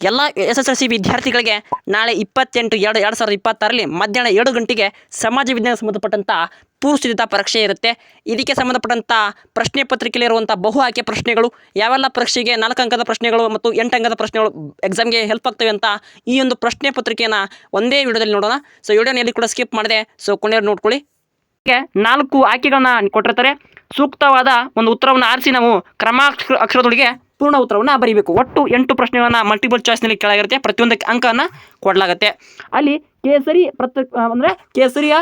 ಎಲ್ಲ SSLC ವಿದ್ಯಾರ್ಥಿಗಳಿಗೆ ನಾಳೆ 28/2/2026 ಮಧ್ಯಾಹ್ನ 2 ಗಂಟೆಗೆ ಸಮಾಜ ವಿಜ್ಞಾನ ಸಂಬಂಧಪಟ್ಟಂಥ ಪೂರ್ವಸಿದ್ಧತಾ ಪರೀಕ್ಷೆ ಇರುತ್ತೆ. ಇದಕ್ಕೆ ಸಂಬಂಧಪಟ್ಟಂಥ ಪ್ರಶ್ನೆ ಪತ್ರಿಕೆಯಲ್ಲಿರುವಂಥ ಬಹು ಆಯ್ಕೆ ಪ್ರಶ್ನೆಗಳು, ಯಾವೆಲ್ಲ ಪರೀಕ್ಷೆಗೆ 4 ಅಂಕದ ಪ್ರಶ್ನೆಗಳು ಮತ್ತು 8 ಅಂಕದ ಪ್ರಶ್ನೆಗಳು ಎಕ್ಸಾಮ್ಗೆ ಹೆಲ್ಪ್ ಆಗ್ತವೆ ಅಂತ ಈ ಒಂದು ಪ್ರಶ್ನೆ ಪತ್ರಿಕೆಯನ್ನು ಒಂದೇ ವಿಡಿಯೋದಲ್ಲಿ ನೋಡೋಣ. ಸೊ ವಿಡಿಯೋನ ಎಲ್ಲಿ ಕೂಡ ಸ್ಕಿಪ್ ಮಾಡಿದೆ, ಸೊ ಕೊನೆಯವ್ರು ನೋಡ್ಕೊಳ್ಳಿ. 4 ಆಯ್ಕೆಗಳನ್ನ ಕೊಟ್ಟಿರ್ತಾರೆ. ಸೂಕ್ತವಾದ ಒಂದು ಉತ್ತರವನ್ನು ಆರಿಸಿ ನಾವು ಅಕ್ಷರದೊಳಗೆ ಪೂರ್ಣ ಉತ್ತರವನ್ನು ಬರೀಬೇಕು. ಒಟ್ಟು 8 ಪ್ರಶ್ನೆಗಳನ್ನು ಮಲ್ಟಿಪಲ್ ಚಾಯ್ಸ್ನಲ್ಲಿ ಕೇಳಾಗಿರುತ್ತೆ. ಪ್ರತಿಯೊಂದಕ್ಕೆ ಅಂಕವನ್ನು ಕೊಡಲಾಗುತ್ತೆ. ಅಲ್ಲಿ ಕೇಸರಿಯ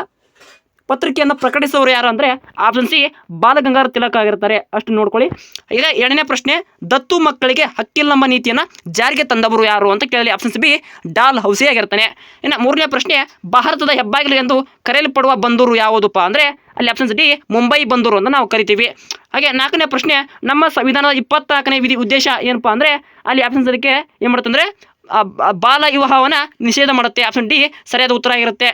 ಪತ್ರಿಕೆಯನ್ನು ಪ್ರಕಟಿಸುವವರು ಯಾರು ಅಂದರೆ ಆಪ್ಷನ್ ಸಿ ಬಾಲಗಂಗಾಧರ ತಿಲಕ್ ಆಗಿರ್ತಾರೆ. ಅಷ್ಟು ನೋಡ್ಕೊಳ್ಳಿ. ಈಗ 2ನೇ ಪ್ರಶ್ನೆ, ದತ್ತು ಮಕ್ಕಳಿಗೆ ಹಕ್ಕಿಲ್ಲಂಬ ನೀತಿಯನ್ನು ಜಾರಿಗೆ ತಂದವರು ಯಾರು ಅಂತ ಕೇಳಲಿ. ಆಪ್ಷನ್ ಸಿ ಬಿ ಡಾಲ್ ಹೌಸಿ ಆಗಿರ್ತಾನೆ. ಇನ್ನು 3ನೇ ಪ್ರಶ್ನೆ, ಭಾರತದ ಹೆಬ್ಬಾಗಿಲು ಎಂದು ಕರೆಯಲ್ಪಡುವ ಬಂದರು ಯಾವುದಪ್ಪ ಅಂದರೆ ಅಲ್ಲಿ ಆಪ್ಷನ್ ಡಿ ಮುಂಬೈ ಬಂದರು ಅಂತ ನಾವು ಕರಿತೀವಿ. ಹಾಗೆ 4ನೇ ಪ್ರಶ್ನೆ, ನಮ್ಮ ಸಂವಿಧಾನದ 24ನೇ ವಿಧಿ ಉದ್ದೇಶ ಏನಪ್ಪ ಅಂದರೆ ಅಲ್ಲಿ ಆಪ್ಷನ್ ಅದಕ್ಕೆ ಏನು ಮಾಡುತ್ತೆ ಅಂದರೆ ಬಾಲ ವಿವಾಹವನ್ನು ನಿಷೇಧ ಮಾಡುತ್ತೆ. ಆಪ್ಷನ್ ಡಿ ಸರಿಯಾದ ಉತ್ತರ ಆಗಿರುತ್ತೆ.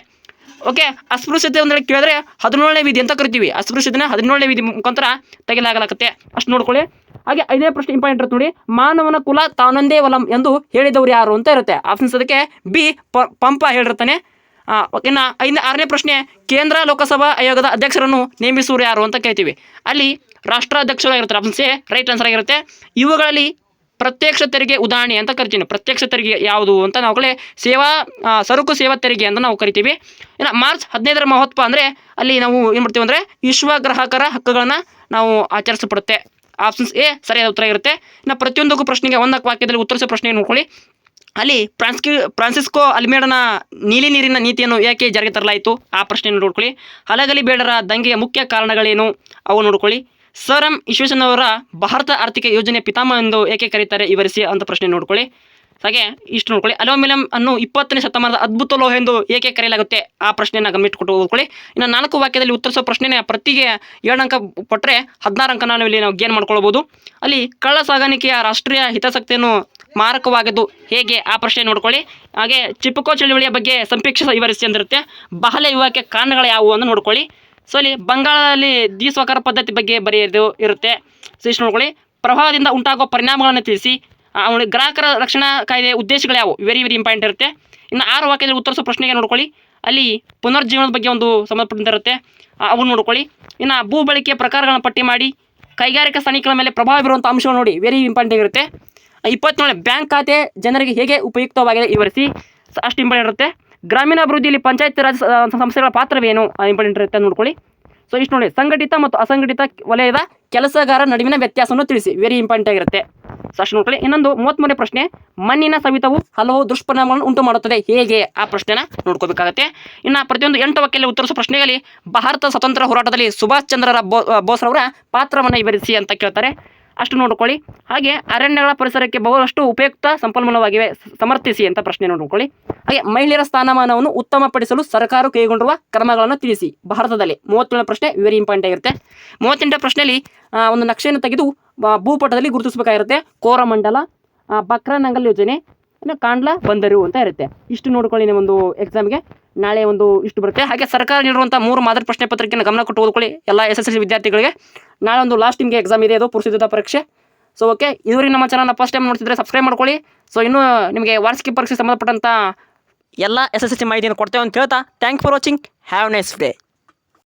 ಓಕೆ, ಅಸ್ಪೃಶ್ಯತೆ ಅಂದರೆ ಕೇಳಿದ್ರೆ 17ನೇ ವಿಧಿ ಅಂತ ಕರಿತೀವಿ. ಅಸ್ಪೃಶ್ಯತೆನ 17ನೇ ವಿಧಿ ಮುಖಾಂತರ ತೆಗೆಲಾಗಲಾಗುತ್ತೆ. ಅಷ್ಟು ನೋಡ್ಕೊಳ್ಳಿ. ಹಾಗೆ 5ನೇ ಪ್ರಶ್ನೆ ಇಂಪಾರ್ಟೆಂಟ್ ಇರುತ್ತೆ ನೋಡಿ, ಮಾನವನ ಕುಲ ತಾನೊಂದೇ ವಲಂ ಎಂದು ಹೇಳಿದವರು ಯಾರು ಅಂತ ಇರುತ್ತೆ. ಆಪ್ಷನ್ಸ್ ಅದಕ್ಕೆ ಬಿ ಪಂಪ ಹೇಳಿರ್ತಾನೆ. ಇನ್ನು 6ನೇ ಪ್ರಶ್ನೆ, ಕೇಂದ್ರ ಲೋಕಸಭಾ ಆಯೋಗದ ಅಧ್ಯಕ್ಷರನ್ನು ನೇಮಿಸುವರು ಯಾರು ಅಂತ ಕೇಳ್ತೀವಿ. ಅಲ್ಲಿ ರಾಷ್ಟ್ರಾಧ್ಯಕ್ಷರಾಗಿರ್ತಾರೆ. ಆಪ್ಷನ್ ಸಿ ರೈಟ್ ಆನ್ಸರ್ ಆಗಿರುತ್ತೆ. ಇವುಗಳಲ್ಲಿ ಪ್ರತ್ಯಕ್ಷ ತೆರಿಗೆ ಉದಾಹರಣೆ ಅಂತ ಕರಿತೀವಿ. ಪ್ರತ್ಯಕ್ಷ ತೆರಿಗೆ ಯಾವುದು ಅಂತ ನಾವು ಸರಕು ಸೇವಾ ತೆರಿಗೆ ಅಂತ ನಾವು ಕರಿತೀವಿ. ಇನ್ನು ಮಾರ್ಚ್ 15ರ ಮಹತ್ವ ಅಂದರೆ ಅಲ್ಲಿ ನಾವು ಏನು ಮಾಡ್ತೀವಿ ಅಂದರೆ ವಿಶ್ವ ಗ್ರಾಹಕರ ಹಕ್ಕುಗಳನ್ನು ನಾವು ಆಚರಿಸಲ್ಪಡುತ್ತೆ. ಆಪ್ಷನ್ಸ್ ಎ ಸರಿಯಾದ ಉತ್ತರ ಇರುತ್ತೆ. ಇನ್ನು ಪ್ರತಿಯೊಂದಕ್ಕೂ ಪ್ರಶ್ನೆಗೆ ಒಂದಕ್ಕೆ ವಾಕ್ಯದಲ್ಲಿ ಉತ್ತರಿಸೋ ಪ್ರಶ್ನೆ ನೋಡ್ಕೊಳ್ಳಿ. ಅಲ್ಲಿ ಫ್ರಾನ್ಸಿಸ್ಕೋ ಅಲ್ಮೇಡನ ನೀಲಿ ನೀರಿನ ನೀತಿಯನ್ನು ಏಕೆ ಜಾರಿಗೆ ತರಲಾಯಿತು ಆ ಪ್ರಶ್ನೆಯನ್ನು ನೋಡ್ಕೊಳ್ಳಿ. ಹಲಗಲಿ ಬೇಡರ ದಂಗೆಯ ಮುಖ್ಯ ಕಾರಣಗಳೇನು ಅವು ನೋಡ್ಕೊಳ್ಳಿ. ಸರ್ ಎಂ ವಿಶ್ವೇಶ್ವರಯ್ಯನವರ ಭಾರತ ಆರ್ಥಿಕ ಯೋಜನೆ ಪಿತಾಮಹ ಎಂದು ಏಕೆ ಕರೀತಾರೆ ವಿವರಿಸಿ ಅಂತ ಪ್ರಶ್ನೆ ನೋಡ್ಕೊಳ್ಳಿ. ಹಾಗೆ ಇಷ್ಟು ನೋಡ್ಕೊಳ್ಳಿ. ಅಲ್ಯೂಮಿನಿಯಂ ಅನ್ನು 20ನೇ ಶತಮಾನದ ಅದ್ಭುತ ಲೋಹ ಎಂದು ಏಕೆ ಕರೆಯಲಾಗುತ್ತೆ ಆ ಪ್ರಶ್ನೆಯನ್ನು ಗಮನಿಟ್ಕೊಟ್ಟು ಓದ್ಕೊಳ್ಳಿ. ಇನ್ನು 4 ವಾಕ್ಯದಲ್ಲಿ ಉತ್ತರಿಸೋ ಪ್ರಶ್ನೆನೇ ಪ್ರತಿಗೆ 7 ಅಂಕ ಕೊಟ್ಟರೆ 16 ಅಂಕ ನಾವು ಇಲ್ಲಿ ಗೇನ್ ಮಾಡ್ಕೊಳ್ಬೋದು. ಅಲ್ಲಿ ಕಳ್ಳ ಸಾಗಾಣಿಕೆಯ ರಾಷ್ಟ್ರೀಯ ಹಿತಾಸಕ್ತಿಯನ್ನು ಮಾರಕವಾಗಿದ್ದು ಹೇಗೆ ಆ ಪ್ರಶ್ನೆ ನೋಡ್ಕೊಳ್ಳಿ. ಹಾಗೆ ಚಿಪಕೋ ಚಳವಳಿಯ ಬಗ್ಗೆ ಸಂಕ್ಷಿಪ್ತ ವಿವರಿಸಿ ಅಂದಿರುತ್ತೆ. ಬಾಲ್ಯ ವಿವಾಹಕ್ಕೆ ಕಾರಣಗಳು ಯಾವುವು ಅಂತ ನೋಡ್ಕೊಳ್ಳಿ. ಸೊ ಅಲ್ಲಿ ಬಂಗಾಳದಲ್ಲಿ ದ್ವಿಸ್ವಕಾರ ಪದ್ಧತಿ ಬಗ್ಗೆ ಬರೆಯೋದು ಇರುತ್ತೆ. ಸೊ ಇಷ್ಟು ನೋಡ್ಕೊಳ್ಳಿ. ಪ್ರವಾಹದಿಂದ ಉಂಟಾಗುವ ಪರಿಣಾಮಗಳನ್ನು ತಿಳಿಸಿ. ಗ್ರಾಹಕರ ರಕ್ಷಣಾ ಕಾಯ್ದೆಯ ಉದ್ದೇಶಗಳು ಯಾವುವು ವೆರಿ ಇಂಪಾರ್ಟೆಂಟ್ ಇರುತ್ತೆ. ಇನ್ನು 6 ವಾಕ್ಯದಲ್ಲಿ ಉತ್ತರಿಸೋ ಪ್ರಶ್ನೆಗೆ ನೋಡ್ಕೊಳ್ಳಿ. ಅಲ್ಲಿ ಪುನರ್ಜೀವನದ ಬಗ್ಗೆ ಒಂದು ಸಂಬಂಧಪಟ್ಟಂತಿರುತ್ತೆ, ಅವು ನೋಡ್ಕೊಳ್ಳಿ. ಇನ್ನು ಭೂ ಬಳಕೆಯ ಪ್ರಕಾರಗಳನ್ನು ಪಟ್ಟಿ ಮಾಡಿ. ಕೈಗಾರಿಕಾ ಸ್ಥಾನಿಕರ ಮೇಲೆ ಪ್ರಭಾವ ಬೀರುವಂಥ ಅಂಶಗಳು ನೋಡಿ ವೆರಿ ಇಂಪಾರ್ಟೆಂಟ್ ಇರುತ್ತೆ. 27 ಬ್ಯಾಂಕ್ ಖಾತೆ ಜನರಿಗೆ ಹೇಗೆ ಉಪಯುಕ್ತವಾಗಿದೆ ವಿವರಿಸಿ. ಅಷ್ಟು ಇಂಪಾರ್ಟೆಂಟ್ ಇರುತ್ತೆ. ಗ್ರಾಮೀಣಾಭಿವೃದ್ಧಿಯಲ್ಲಿ ಪಂಚಾಯತ್ ರಾಜ್ ಸಂಸ್ಥೆಗಳ ಪಾತ್ರವೇನು ಇಂಪಾರ್ಟೆಂಟ್ ಇರುತ್ತೆ ನೋಡ್ಕೊಳ್ಳಿ. ಸೊ ಇಷ್ಟು ನೋಡಿ. ಸಂಘಟಿತ ಮತ್ತು ಅಸಂಘಟಿತ ವಲಯದ ಕೆಲಸಗಾರ ನಡುವಿನ ವ್ಯತ್ಯಾಸವನ್ನು ತಿಳಿಸಿ ವೆರಿ ಇಂಪಾರ್ಟೆಂಟ್ ಆಗಿರುತ್ತೆ. ಸೊ ಅಷ್ಟು ನೋಡ್ಕೊಳ್ಳಿ. ಇನ್ನೊಂದು 33ನೇ ಪ್ರಶ್ನೆ, ಮಣ್ಣಿನ ಸವಿತವು ಹಲವು ದುಷ್ಪರಿಣಾಮಗಳನ್ನು ಉಂಟು ಮಾಡುತ್ತದೆ ಹೇಗೆ ಆ ಪ್ರಶ್ನೆನ ನೋಡ್ಕೋಬೇಕಾಗತ್ತೆ. ಇನ್ನು ಪ್ರತಿಯೊಂದು 8 ವಾಕ್ಯದಲ್ಲಿ ಉತ್ತರಿಸೋ ಪ್ರಶ್ನೆಗಳಲ್ಲಿ ಭಾರತ ಸ್ವತಂತ್ರ ಹೋರಾಟದಲ್ಲಿ ಸುಭಾಷ್ ಚಂದ್ರ ಬೋಸ್ರವರ ಪಾತ್ರವನ್ನು ವಿವರಿಸಿ ಅಂತ ಕೇಳ್ತಾರೆ. ಅಷ್ಟು ನೋಡ್ಕೊಳ್ಳಿ. ಹಾಗೆ ಅರಣ್ಯಗಳ ಪರಿಸರಕ್ಕೆ ಬಹಳಷ್ಟು ಉಪಯುಕ್ತ ಸಂಪನ್ಮೂಲವಾಗಿವೆ ಸಮರ್ಥಿಸಿ ಅಂತ ಪ್ರಶ್ನೆ ನೋಡ್ಕೊಳ್ಳಿ. ಹಾಗೆ ಮಹಿಳೆಯರ ಸ್ಥಾನಮಾನವನ್ನು ಉತ್ತಮಪಡಿಸಲು ಸರ್ಕಾರ ಕೈಗೊಂಡಿರುವ ಕ್ರಮಗಳನ್ನು ತಿಳಿಸಿ ಭಾರತದಲ್ಲಿ. 37ನೇ ಪ್ರಶ್ನೆ ವೆರಿ ಇಂಪಾರ್ಟೆಂಟ್ ಆಗಿರುತ್ತೆ. 38ನೇ ಪ್ರಶ್ನೆಯಲ್ಲಿ ಒಂದು ನಕ್ಷೆಯನ್ನು ತೆಗೆದು ಭೂಪಟದಲ್ಲಿ ಗುರುತಿಸಬೇಕಾಗಿರುತ್ತೆ. ಕೋರಮಂಡಲ, ಬಕ್ರಾನಂಗಲ್ ಯೋಜನೆ, ಕಾಂಡ್ಲಾ ಬಂದರು ಅಂತ ಇರುತ್ತೆ. ಇಷ್ಟು ನೋಡ್ಕೊಳ್ಳಿ. ಒಂದು ಎಕ್ಸಾಮ್ಗೆ ನಾಳೆ ಇಷ್ಟು ಬರುತ್ತೆ. ಹಾಗೆ ಸರ್ಕಾರ ನೀಡುವಂಥ 3 ಮಾದರಿ ಪ್ರಶ್ನೆ ಪತ್ರಿಕೆಯನ್ನು ಗಮನ ಕೊಟ್ಟು ಓದ್ಕೊಳ್ಳಿ ಎಲ್ಲ SSLC ವಿದ್ಯಾರ್ಥಿಗಳಿಗೆ. ನಾಳೆ ಲಾಸ್ಟ್ ನಿಮಗೆ ಎಕ್ಸಾಮ್ ಇದೆ, ಅದು ಪೂರ್ವಸಿದ್ಧತಾ ಪರೀಕ್ಷೆ. ಸೊ ಓಕೆ, ಇದುವರೆಗೆ ನಮ್ಮ ಚಾನಲ್ನ ಫಸ್ಟ್ ಟೈಮ್ ನೋಡ್ತಿದ್ರೆ ಸಬ್ಸ್ಕ್ರೈಬ್ ಮಾಡ್ಕೊಳ್ಳಿ. ಸೊ ಇನ್ನೂ ನಿಮಗೆ ವಾರ್ಷಿಕ ಪರೀಕ್ಷೆ ಸಂಬಂಧಪಟ್ಟಂಥ ಎಲ್ಲ SSLC ಮಾಹಿತಿಯನ್ನು ಕೊಡ್ತೇವೆ ಅಂತ ಹೇಳ್ತಾ thank for watching. Have nice day.